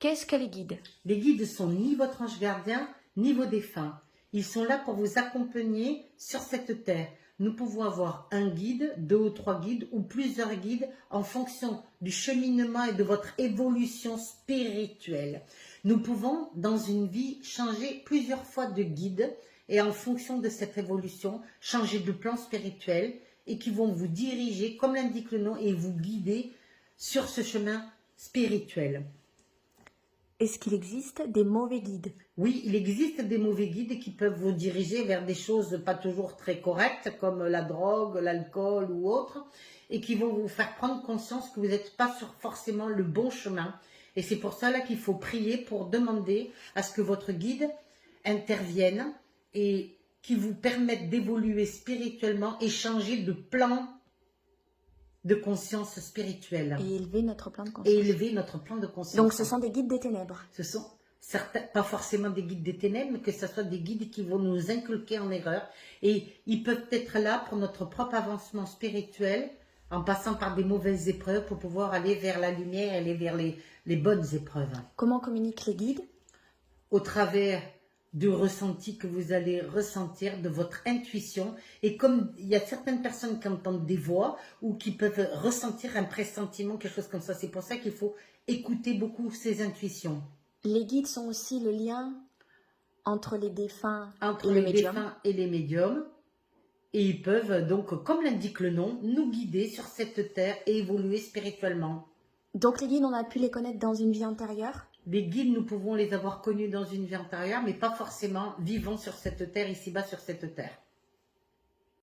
Qu'est-ce que les guides? Les guides sont ni votre ange gardien, ni vos défunts. Ils sont là pour vous accompagner sur cette terre. Nous pouvons avoir un guide, 2 ou 3 guides ou plusieurs guides en fonction du cheminement et de votre évolution spirituelle. Nous pouvons, dans une vie, changer plusieurs fois de guide et en fonction de cette évolution, changer de plan spirituel et qui vont vous diriger, comme l'indique le nom, et vous guider sur ce chemin spirituel. Est-ce qu'il existe des mauvais guides? Oui, il existe des mauvais guides qui peuvent vous diriger vers des choses pas toujours très correctes, comme la drogue, l'alcool ou autre, et qui vont vous faire prendre conscience que vous n'êtes pas sur forcément le bon chemin. Et c'est pour ça là qu'il faut prier pour demander à ce que votre guide intervienne et qui vous permette d'évoluer spirituellement et changer de plan de conscience spirituelle. Et élever notre plan de Et conscience. élever notre plan de conscience. Donc ce sont des guides des ténèbres. Ce sont certains, pas forcément des guides des ténèbres, mais que ce soit des guides qui vont nous inculquer en erreur. Et ils peuvent être là pour notre propre avancement spirituel, en passant par des mauvaises épreuves pour pouvoir aller vers la lumière, aller vers les bonnes épreuves. Comment communiquent les guides? Au travers du ressenti que vous allez ressentir, de votre intuition. Et comme il y a certaines personnes qui entendent des voix ou qui peuvent ressentir un pressentiment, quelque chose comme ça. C'est pour ça qu'il faut écouter beaucoup ces intuitions. Les guides sont aussi le lien entre les défunts Entre et le les médium. défunts et les médiums. Et ils peuvent donc, comme l'indique le nom, nous guider sur cette terre et évoluer spirituellement. Donc les guides, on a pu les connaître dans une vie antérieure. Les guides, nous pouvons les avoir connus dans une vie antérieure, mais pas forcément vivant sur cette terre, ici-bas sur cette terre.